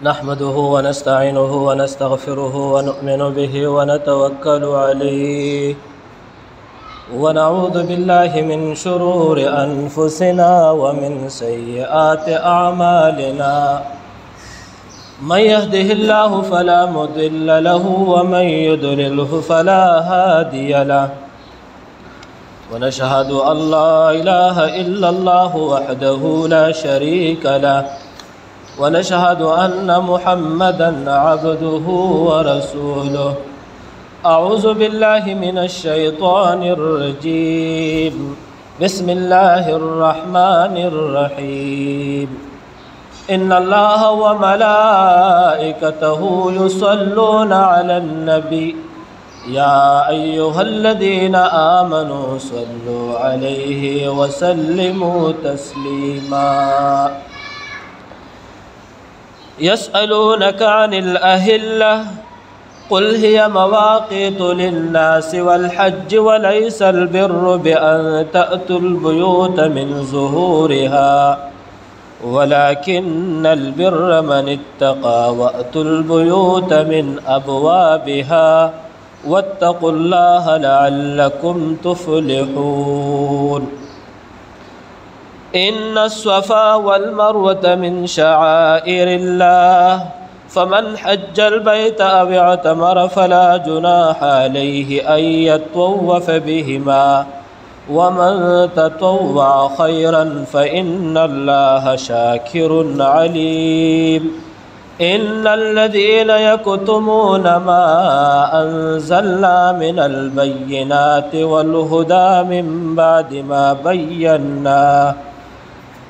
نحمده ونستعينه ونستغفره ونؤمن به ونتوكل عليه ونعوذ بالله من شرور أنفسنا ومن سيئات أعمالنا من يهده الله فلا مضل له ومن يضلله فلا هادي له ونشهد أن لا إله إلا الله وحده لا شريك له ونشهد أن محمدًا عبده ورسوله أعوذ بالله من الشيطان الرجيم بسم الله الرحمن الرحيم إن الله وملائكته يصلون على النبي يا أيها الذين آمنوا صلوا عليه وسلموا تسليما يسألونك عن الأهلة قل هي مواقيت للناس والحج وليس البر بأن تأتوا البيوت من ظهورها ولكن البر من اتقى وأتوا البيوت من أبوابها واتقوا الله لعلكم تفلحون إن الصفا والمروة من شعائر الله فمن حج البيت أو اعتمر فلا جناح عليه أن يطوف بهما ومن تطوع خيرا فإن الله شاكر عليم إن الذين يكتمون ما أنزلنا من البينات والهدى من بعد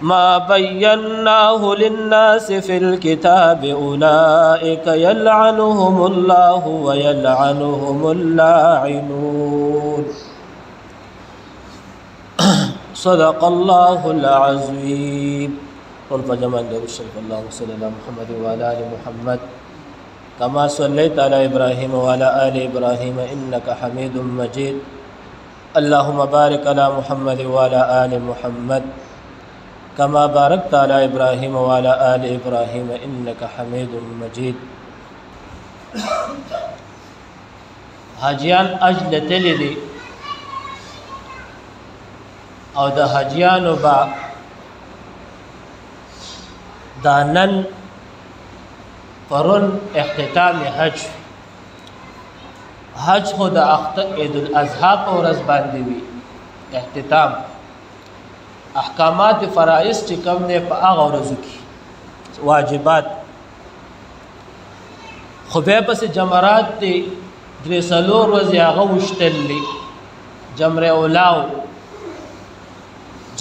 ما بيناه للناس في الكتاب أولئك يلعنهم الله ويلعنهم اللاعنون صدق الله العظيم قل فجمال الشرف اللهم صل على محمد وعلى آل محمد كما صليت على إبراهيم وعلى آل إبراهيم إنك حميد مجيد اللهم بارك على محمد وعلى آل محمد كما باركت على إبراهيم وعلى آل إبراهيم إنك حميد مجيد حاجیان اجل تلی دی او د حاجیانو با دانن پرون اختتام حج خود عید الاضحی په ورځ باندې وی اختتام احکامات فرائض چې کوم نه په هغه ورځو کې واجبات خو به پس جمرات دي درې څلور ورځې هغه وشتلې جمره اولاو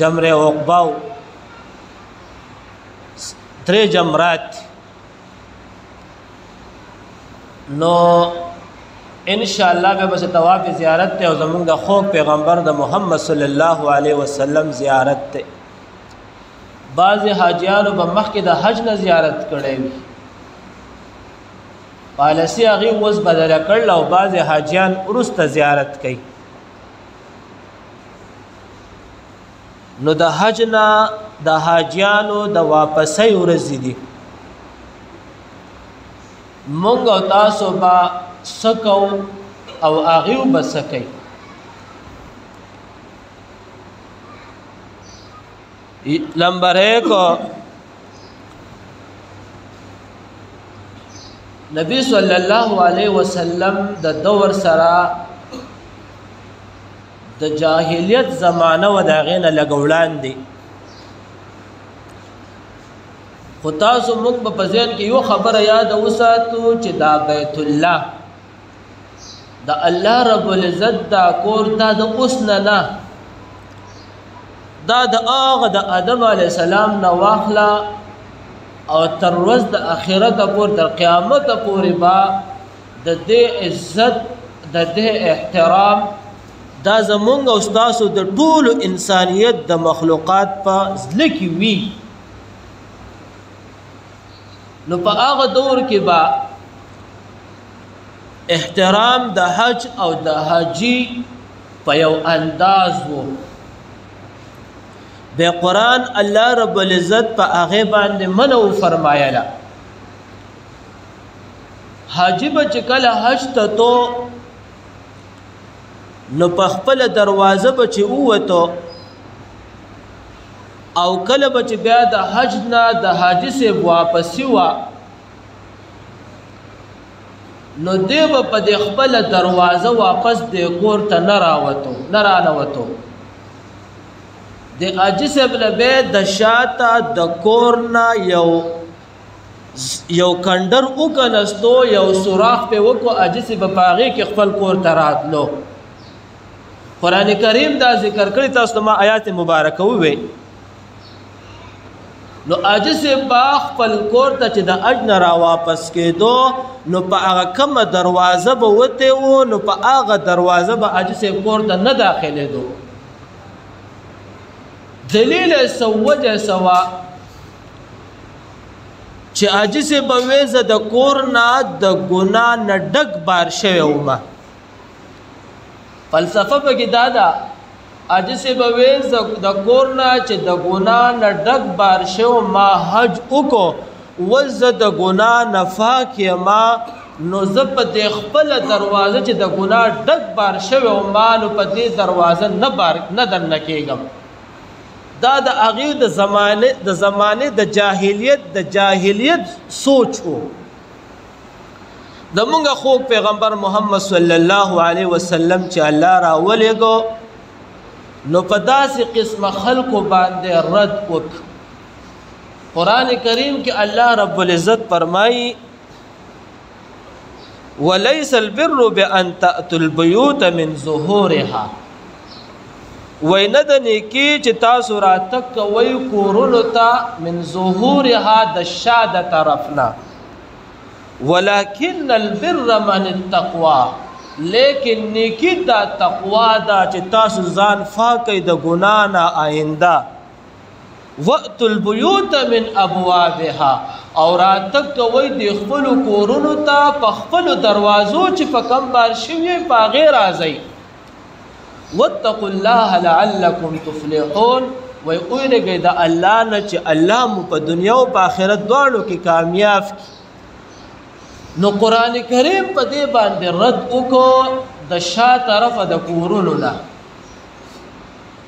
جمره عقباو درې جمرات نو ان شاء الله به بس طواف زیارت ته او زمونږ د خو پیغمبر د محمد صلی الله علیه وسلم زیارت ته بعض حاجیانو به مخکې د حج نه زیارت کړي وي پالیسی هغه وس بدل کړل او بعض حاجیان ورسته زیارت کوي نو د حج نه د حاجیانو د واپسۍ ورځې دي مونږ او تاسو به سکو او اغیو بسکی نمبر 1 نبی صلی الله علیه وسلم د دور سره د جاهلیت زمانه و دا غینه لګوړان دي خو تاسو موږ په ځین کې یو خبره یاد وساتو چې دا بیت الله د الله رب العزت دا کور دا د اوسنه نه دا د هغه د آدم علی السلام نه واخلا او تر ورځ د آخرت پورې د قیامت پورې با د دې عزت د دې احترام دا زمونږ او تاسو د ټول انسانیت د مخلوقات په ځل کې وی نو په هغه دور کې با احترام د حج او د حاجی په یو انداز وو به قرآن الله رب العزت په هغه باندې منو فرمایلا حاجی به چې کله حج ته تو نو په خپل دروازه به چې ووتو او کله به چې بیا د حج نه د حاجي صاحب واپسي وه نو دی به په د خپله دروازه واپس د کور ته نه رانوتو د حاجي صاحب له بیا د شاته د کور نه یو کندر وکنستو یو سوراخ پې وکړو حاجي صاحب په هغې کې خپل کور ته راتلو قرآن کریم دا ذکر کړی تاسو ته ما آیات مبارکه ووی نو حاجي صاحب به خپل کور ته چې د حج نه راواپس کېدو نو په هغه کومه دروازه به وتی و نو په هغه دروازه به حاجي صاحب کور ته نه داخلېدو دلیل یې څه وجه څه وه چې حاجي صاحب به وی زه د کور نه د ګناه نه ډک بار شوی ومه فلسفه پکې دا ده حاجي صاحب به وی زه د کور نه چې د ګناه نه ډک بار شوی ما حج وکړو اوس زه د ګناه نه پاک یمه نو زه په دې خپله دروازه چې د ګناه ډک بار شوی وما نو په دې دروازه نه دننه کېږم دا د هغې د زمانې د جاهلیت سوچ و زمونږ خوږ پیغمبر محمد صلی الله علیه وسلم چې الله راولېږو نو په داسې قسمه خلکو باندې رد وک قرآن کریم کې الله رب العزت فرمایي وليس البر بأن تأتوا البيوت من ظهورها وینه د نیکی چې تاسو راتګ کوئ کورونو ته من ظهورها د شا د طرفنا ولكن البر من التقوى لیکن نیکی دا تقوا دا چې تاسو ځان پاکئ د ګناه نه آئنده وأتوا البيوت من ابوابها او راتګ کوئ د خپلو کورونو ته په خپلو دروازو چې په کم بار شوي په هغې راځئ واتقوا الله لعلكم تفلحون وی اوینگی دا اللہ نا چی اللہ مو پا دنیا و پا آخرت دوانو کی کامیاب کی نو قرآن کریم پا دے باندے رد اکو دا شا طرف دا کورونو نا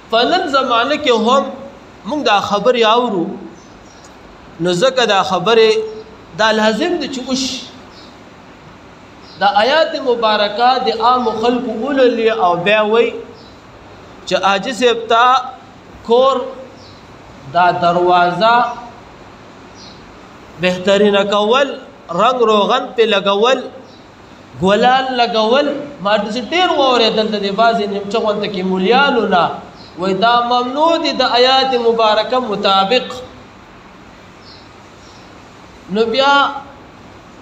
فنن زمانه کے ہم منگ دا خبر آورو نو زکا دا خبر دا لازم دا چوش دا آیات مبارکہ دا عام خلق اولو لی او بیاوی چې حاجي صاحب ته کور دا دروازه بهترینه کول رنگ روغن پې لګول ګلان لګول ما داسې ډېر واورېدل د دې بعضې نیمچه غونته کې مولیانو نه وایي دا ممنوع دي د آیات مبارکه مطابق نو بیا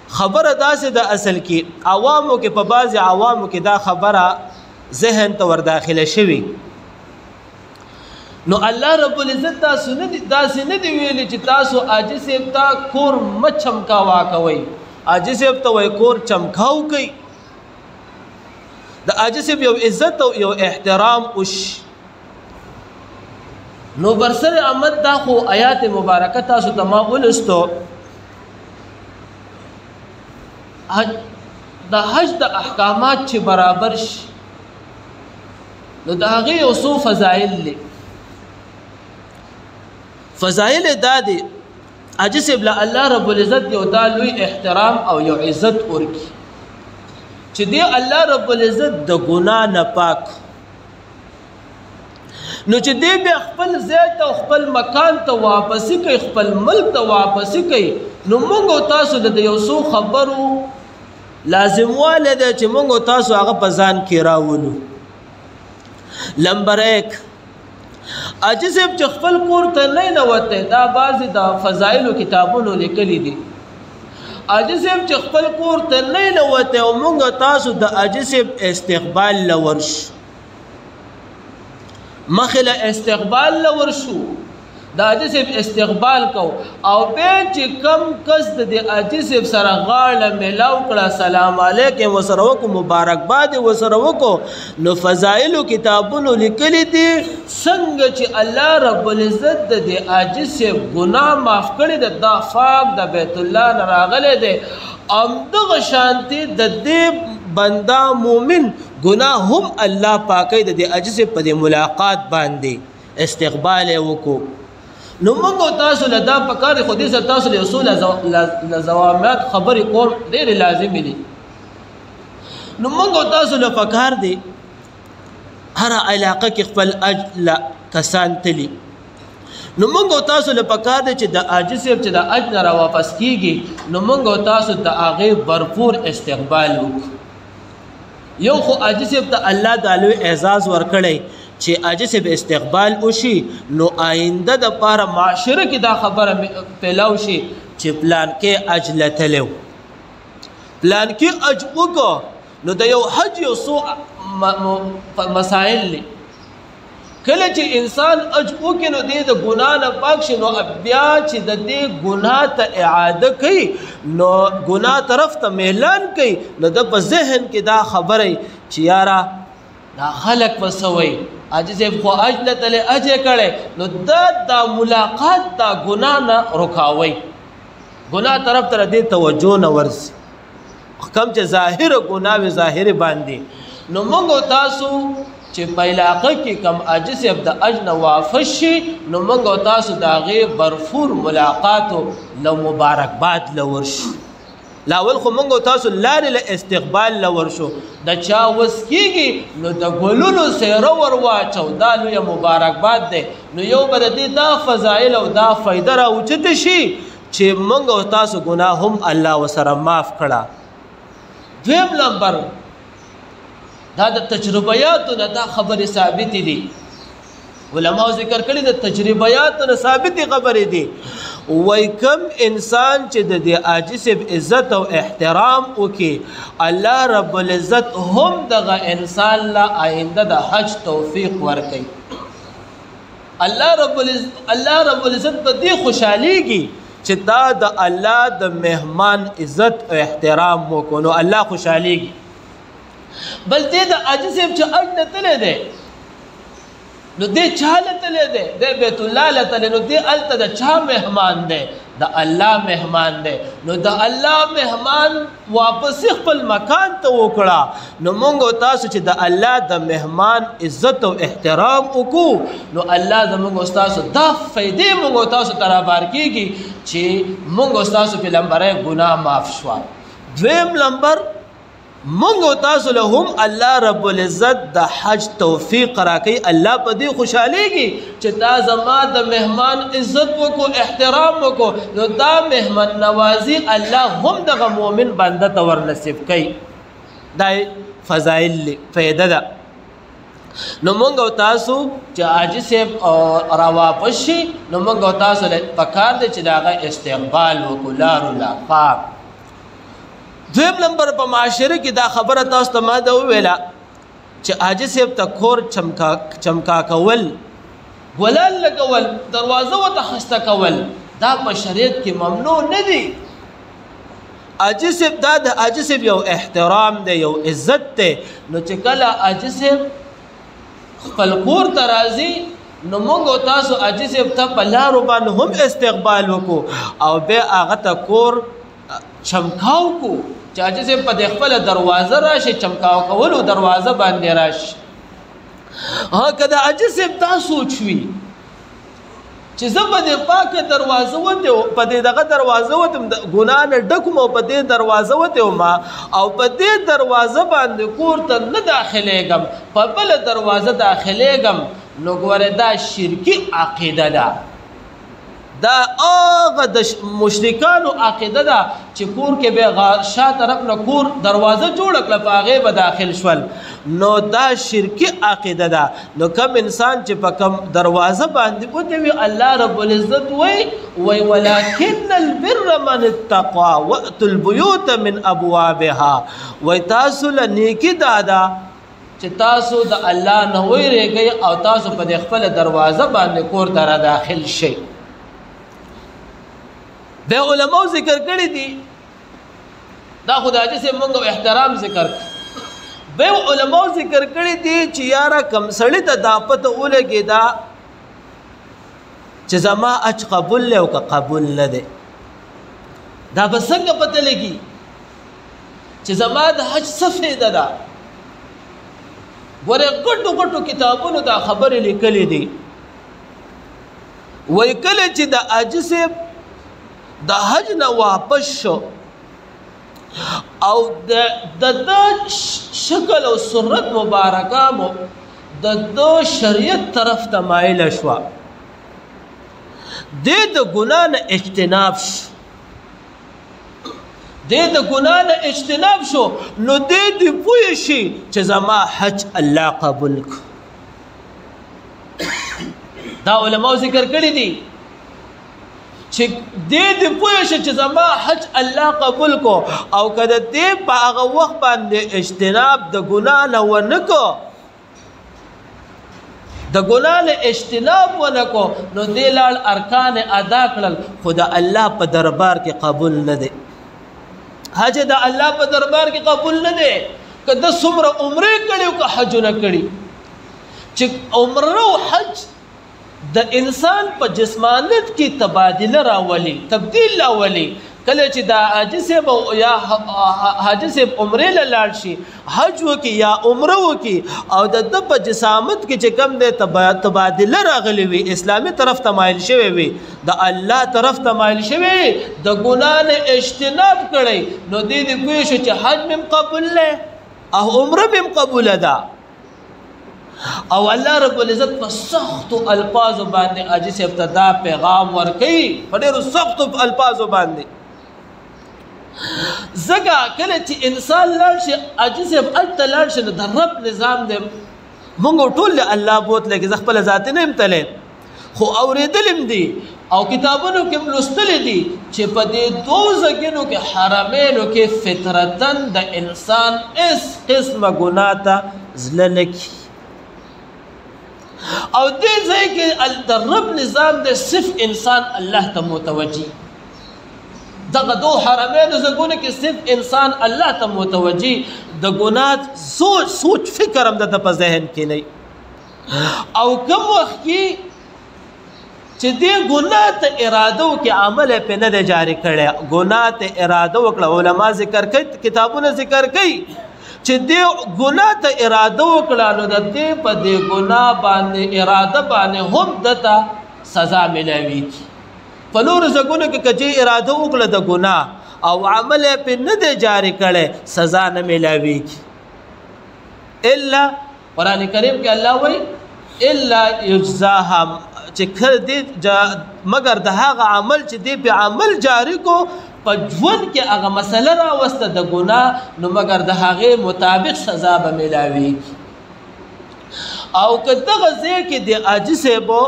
خبره داسې د اصل کې عوامو کې په بعضې عوامو کې دا خبره ذهن ته ورداخله شوي نو الله رب العزت تاسو داسې نه دی ویلي چې تاسو حاجي صاحب ته کور مه چمکاوا کوئ حاجي صاحب ته وایي کور چمکاو کوئ د حاجي صاحب یو عزت او یو احترام وش نو برسر احمد دا خو آیات مبارکه تاسو ته ما ولستو د حج د احکامات چې برابر شي نو د هغې یو څو فضایل دي فضایل دا دی حاجي صاحب له الله رب العزت یو دا لوی احترام او یو عزت ورکي چې دی الله رب العزت د ګناه نه پاک نو چې دی بیا خپل ځای ته خپل مکان ته واپسي کوي خپل ملک ته واپسي کوي نو موږ تاسو د یو څو خبرو لازم واله ده چې موږ تاسو هغه په ځان کې راولو نمبر 1 حاجي صاحب چې خپل کور ته نه نوته دا بعضې د فضایلو کتابونو لیکلي دي حاجي صاحب چې خپل کور ته نه نوته او موږ تاسو د حاجي صاحب استقبال لورش مخله استقبال لورشو د حاجی صاحب استقبال کو او به چې کم کس د حاجی صاحب سره غاړه ملاو کړه سلام علیکم وسره وکړو مبارکباد وسره وکړو نو فضایلو کتابونو لیکلي دي څنګه چې الله رب العزت د حاجی صاحب ګناه معاف کړي د فاک د بیت الله نه راغلی دی دغه شانتي د دې بندا مومن ګناه هم الله پاکي د حاجی صاحب په ملاقات باندې استقبال وکړو نو موږ تاسو له دا پکار خو دې سره تاسو له اصول لزوامات خبرې کول ډېر لازم دي نو موږ تاسو له پکار دي هر علاقه کې خپل اجل کسان تلی نو موږ تاسو له پکار دي چې د حاجی صاحب چې د اجل را واپس کیږي نو موږ تاسو د هغه भरपूर استقبال وکړو یو خو حاجی صاحب ته الله تعالی اعزاز ورکړي چې حاجی صاحب استقبال وشي نو آینده د پاره معاشره کې دا خبره پیلاو شي چې پلان کې اجل تلو پلان کې اج وکړو نو د یو حج یو سو مسائل لی کله چې انسان اج وکړي نو د ګناه نه پاک شي نو بیا چې د دې ګناه ته اعاده کوي نو ګناه طرف ته اعلان کوي نو د په ذهن کې دا خبره چې یارا دا خلق وسوي حاجی صاحب خو اجل تل اجه کړي نو دا ملاقات دا ګناه نه رکاوي ګناه طرف ته دې توجه نه ورسي کم چې ظاهر ګناه و ظاهر باندې نو موږ تاسو چې په علاقه کې کم حاجی صاحب د اجن واپس شي نو موږ تاسو د هغې भरपूर ملاقاتو لو مبارکباد لورشو لاول خو موږ تاسو لارې له استقبال لورشو د چا وس کېږي نو د ګلونو سیره ور واچو دا لویه مبارکباد دی نو یو به د دې دا فضایل او دا فایده راوچته شي چې موږ تاسو ګناه هم الله ورسره معاف کړه دویم نمبر دا د تجربیاتو نه دا خبرې ثابت دي علماء ذکر کړي د تجربیاتو نه ثابت خبرې دي وای کم انسان چې د حاجی صاحب عزت او احترام وکي الله رب العزت هم دغه انسان لا آینده د حج توفیق ورکړي الله رب العزت په دې خوشاليږي چې دا د الله د مهمان عزت او احترام وکړو الله خوشاليږي بل دې د حاجی صاحب چې اج نه تللی دی نو دې چاله تللی دی د بیت الله له تللی نو دې هلته د چا مهمان دی د الله مهمان دی نو د الله مهمان واپس خپل مکان ته وکړه نو موږ تاسو چې د الله د مهمان عزت او احترام وکړو نو الله زموږ تاسو دا فایدې موږ تاسو ته رابار کېږي چې موږ تاسو په لمبره ګناه معاف شو دویم لمبر منگو تاسو له هم الله رب العزت د حج توفیق راکړي الله په دې خوشاليږي چې تا زما د مهمان عزت وکړو احترام وکړو نو دا مهمان نوازي الله هم دغه مؤمن بنده ته ورنصیب کوي دا فضایل فائدہ ده نو منگو تاسو چې حاجی صاحب را واپس شي نو منگو تاسو له پکار دي چې داغه استقبال وکړو لارو لا پاک دویم نمبر په معاشره کې دا خبره تاسو ته ما دا ویلا چې حاجی صاحب ته کور چمکا کول ګلال لګول دروازه وته خسته کول دا په شریعت کې ممنوع نه دي حاجی صاحب دا د حاجی صاحب یو احترام دی یو عزت دی نو چې کله حاجی صاحب خپل کور ته راځي نو موږ تاسو حاجی صاحب ته په لارو باندې هم استقبال وکړو او بیا هغه ته کور چمکاو کو چې حاجی صاحب په خپل دروازه راشي چمکاو کولو دروازه باندې راشي ها کله حاجی صاحب دا سوچ وي چې زه په دې پاکه دروازه وته په دې دغه دروازه وته ګناه نه ډکم او په دې دروازه وته ما او په دې دروازه باندې کور ته نه داخليږم په بل دروازه داخليږم نو ګوره دا شرکی عقیده ده دا هغه د مشرکانو عقیده ده چې کور کې به شا طرف نه کور دروازه جوړ کړه په هغې به داخل شول نو دا شرکی عقیده ده نو کم انسان چې په کم دروازه باندې وته وي الله رب العزت وی ولکن البر من اتقوا واتوا البیوت من ابوابها وی تاسو له نیکي دا ده چې تاسو د الله نه ویریږئ او تاسو په د خپل دروازه باندې کور ته را داخل شئ. د علماء ذکر کړی دي دا خدای چې موږ احترام ذکر به علماء ذکر کړی دي چې یاره کم سړی ته دا پته ولګي دا چې زما اج قبول له او که قبول نه دی دا به څنګه پته لګي چې زما د حج څه فایده ده. ګوره ګټو ګټو کتابونو دا خبرې لیکلې دي وایي کله چې د حاجي صاحب د حج نه واپس شو او د شکل او صورت مبارکه مو د شریعت طرف ته مایله شوه د ګناه نه اجتناب شو د ګناه نه اجتناب شو نو د پوه شي چې زما حج الله قبول کړ. دا علماء ذکر کړی دي چې د پوه شي چې زما حج الله قبول کو او کله دې په هغه وخت باندې اجتناب د ګناه نه ونه کو د ګناه نه اجتناب ونه کو نو دې لاړ ارکان ادا کړل خو د الله په دربار کې قبول نه دی. حج د الله په دربار کې قبول نه دی که د څومره عمرې کړي او که حجونه کړي چې عمره او حج د انسان په جسمانیت کې تبادله راولي تبدیل راولي. کله چې دا حاجي صاحب یا حاجي صاحب عمرې له لاړ شي حج وکړي یا عمره وکړي او د ده په جسامت کې چې کوم دی تبادله راغلی وي اسلامي طرف ته مایل شوی وي د الله طرف ته مایل شوی وي د ګناه نه اجتناب کړی نو دې پوه شو چې حج مې قبول دی او عمره مې قبوله ده او الله رب العزت په سختو الفاظو باندې حاجي صاحب ته دا پیغام ورکوي په ډېرو سختو الفاظو باندې. ځکه کله چې انسان لاړ شي حاجي صاحب هلته لاړ شي نو د رب نظام دی مونږ ټول له الله بوتلی که زه خپله ذاتي نه یم تلی خو اورېدلم دي او کتابونو کې لوستلی دي چې په دې دوو ځایونو کې حرمینو کې فطرتاً د انسان هېڅ قسمه ګناه ته زړه نه کي او دې ځای کې د رب نظام دی صرف انسان الله ته متوجي دغه دو حرمینو ځایونو کې صرف انسان الله ته متوجي د ګناه سوچ فکر هم د په ذهن کې نه او کوم وخت کې چې دې ګناه ته اراده وکړي عمل یې پرې نه دی جاري کړی ګناه ته اراده وکړه علما ذکر کوي کتابونه ذکر کوي چې دې ګناه ته اراده وکړه نو د دې په دې ګناه باندې اراده باندې هم دته سزا ملاویږي. په نورو ځایونو کې که چې اراده وکړه د ګناه او عمل یې پرې نه دی جاري کړی سزا نه ملاویږي الا قرآن کریم کې الله وایي الا یجزاها چې مګر د هغه عمل چې دی په عمل جاری کو په ژوند کې هغه مسله راوسته د ګناه نو مګر د هغې مطابق سزا به میلاویږي. او که دغه ځای کې د حاجي صاحبو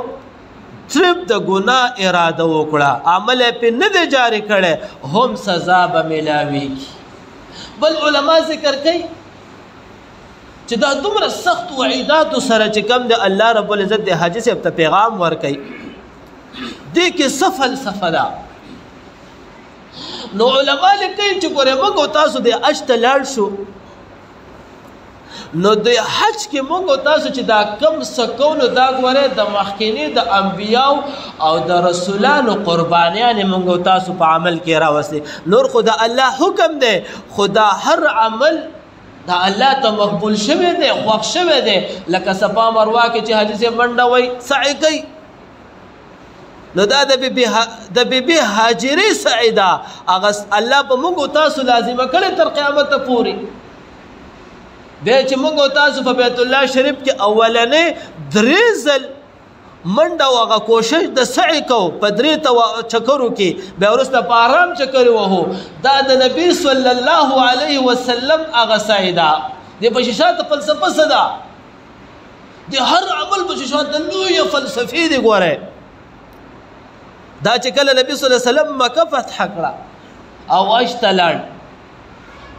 صرف د ګناه اراده وکړه عمل یې پرې نه دی جاري کړی هم سزا به میلاویږي. بل علما ذکر کوي چې دا دومره سخت وعیداتو سره چې کوم د الله رب العزت د حاجي صاحب ته پیغام ورکوي دې کې څه فلسفه ده. نو علما لیکي چې ګورې موږ او تاسو د حج ته لاړ شو نو د حج کې موږ او تاسو چې دا کم څه کوو نو دا ګورې د مخکیني د انبیاو او د رسولانو قربانیانې موږ او تاسو په عمل کې راوستې نور خو د الله حکم دی خو دا هر عمل دا الله ته مقبول شوی دی خوښ شوی دی لکه صفا مروه کې چې حاجي صاحب منډه وایي سعی کوي نو دا د بیبي هاجرې سعی ده هغه الله په موږ او تاسو لازمه کړې تر قیامته پورې دی چې موږ او تاسو په بیت الله شریف کې اولنې درې ځل منډه او هغه کوشش د سعی کوو په درې چکرو کې بیا وروسته په آرام چکر وهو دا د نبي صلی الله علیه وسلم هغه سعی ده. د په شاته فلسفه څه ده د هر عمل په شاته لویه فلسفې دی. ګوره دا چې کله نبي صلی الله علیه وسلم مکه فتح کړه او حج ته لاړ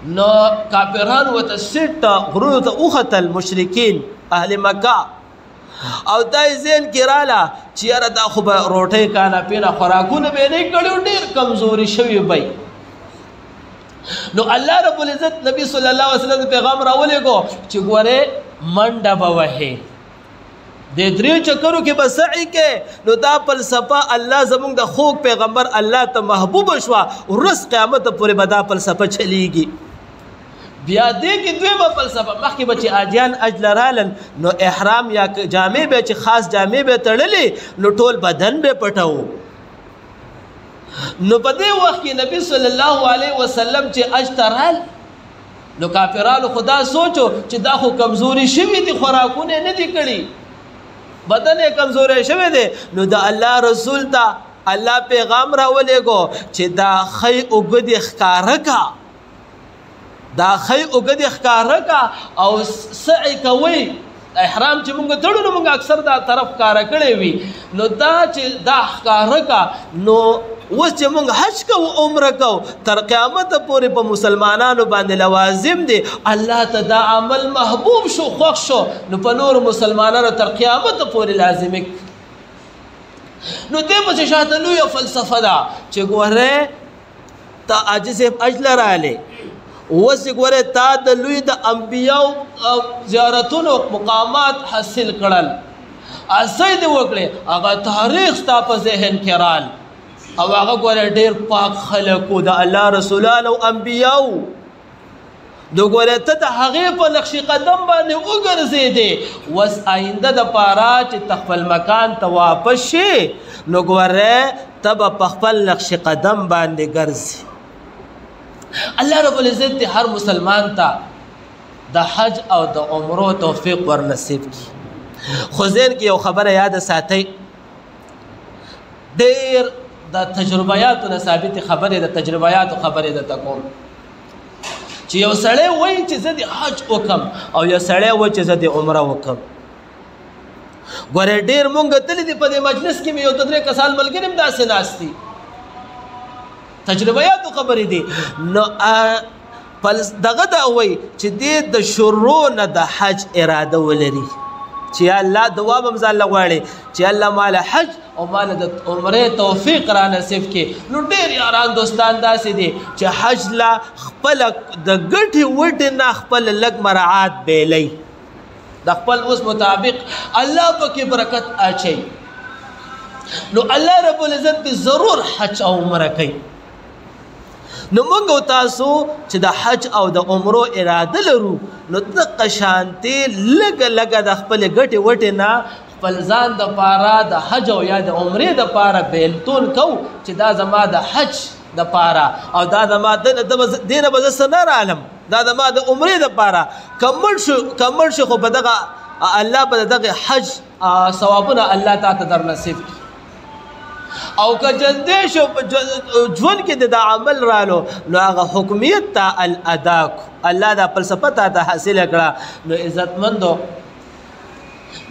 نو کافران ورته سټ غرونو ته وختل مشرکین اهل مکه او دا ذهن کې رااله چې یاره دا خو به روټۍ کانه پینا خوراکونه به نه کړي ډېر کمزوري شوي وي نو الله رب العزت نبی صلی الله علیه وسلم پیغام راولېږو چې ګوره منډه به وهې د درې چکرو کې به سعی کې نو دا فلسفه الله زموږ د خوږ پیغمبر الله ته محبوبه شوه ورځ قیامت پورې به دا فلسفه چلیږي بیا دې کې دویمه فلسفه مخکې به چې حاجیان حج له رالل نو احرام یا جامې به چې خاص جامې به تړلې نو ټول بدن به پټوو نو په دې وخت کې نبی صلی الله علیه وسلم چې حج ته رال نو کافرانو خدا سوچو چې دا خو کمزوري شوي دي خوراکونه نه دي کړي بدن یې کمزوری شوی دی نو د الله رسول ته الله پیغام راولېږو چې دا خی اوږدې ښکاره کا دا خی اوږدې ښکاره کا او سعی کوئ احرام چې مونږ تړو نو مونږ اکثر دا طرف ښکاره کړی وي نو دا چې دا ښکاره کا نو اوس چې مونږ حج کوو عمره کوو تر قیامت پورې په مسلمانانو باندې لوازم دی الله ته دا عمل محبوب شو خوښ شو نو په نورو مسلمانانو تر قیامت پورې لازمي نو دې پسې شاته لویه فلسفه ده چې ګوره تا حاجي صاحب حج له راغلی اوس ګوره تا د لوی د انبیاو زیارتونو مقامات حاصل کړل اسې دې وکړې هغه تاریخ ستا په ذهن کې رال او هغه ګوره ډېر پاک خلکو د الله رسولان او انبیاو نو ګوره ته د هغې په نقش قدم باندې وګرځېدې اوس آینده دپاره چې ته خپل مکان ته واپس شې نو ګوره ته به په خپل نقش قدم باندې ګرځې الله رب العزت دې هر مسلمان ته د حج او د عمرو توفیق ورنصیب کړي خو ذهن کې یو خبره یاد ساتئ ډېر د تجربیاتو نه ثابتې خبرې د تجربیاتو خبرې درته کوم چې یو سړی وایي چې زه د حج وکم او یو سړی وایي چې زه د عمره وکم ګورې ډېر مونږ تللي دي په دې مجلس کې مې یو دوه درې کسان ملګري هم داسې ناست دي تجربیاتو خبرې دي نو دغه دا وایي چې دې د شروع نه د حج اراده ولري چې الله دوام هم ځان له غواړي چې الله مال حج او مال د عمرې توفیق را نصیب کړي نو ډېر یاران دوستان داسې دي چې حج لا خپله د ګټې وټې نه خپل لږ مراعات بیلی د خپل اوس مطابق الله پکې برکت اچوي نو الله رب العزت به ضرور حج او عمره کوي نو موږ او تاسو چې د حج او د عمرو اراده لرو نو دغه شانتې لږه لږه د خپلې ګټې وټې نه خپل ځان دپاره د حج او یا د عمرې دپاره بیلتون کوو چې دا زما د حج دپاره او دا زما دې نه به زه څه نه رالم دا زما د عمرې دپاره که مړ شو خو په دغه الله به د دغه حج ثوابونه الله تا ته در نصیب کړي او که جندې شو ژوند کې د عمل رالو نو هغه حکمیت ته الادا کو الله دا فلسفه ته حاصله کړه نو عزتمندو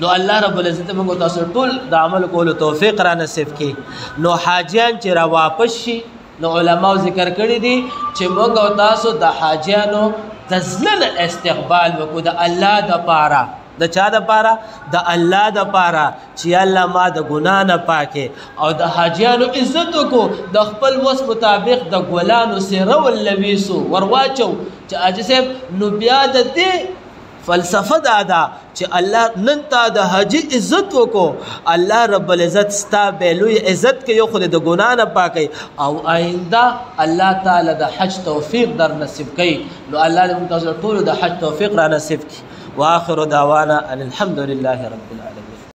نو الله رب العزت موږ تاسو ټول د عمل کولو توفیق را نصیب کړي نو حاجیان چې را واپس شي نو علماو ذکر کړی دي چې موږ او تاسو د حاجیانو د زړه استقبال وکړو د الله دپاره د چا دپاره د الله دپاره چې الله ما د ګناه نه پاکې او د حاجیانو عزت وکړو د خپل وس مطابق د ګلانو سیره ولویسو ورواچو چې حاجي صاحب نو بیا د دې فلسفه دا ده چې الله نن تا د حاجي عزت وکړو الله رب العزت ستا به لوی عزت کوي خو د ګناه نه پاکوي او آینده الله تعالی د حج توفیق در نصیب کوي نو الله دې موږ ټولو د حج توفیق را نصیب کړي واخر دعوانا ان الحمد لله رب العالمين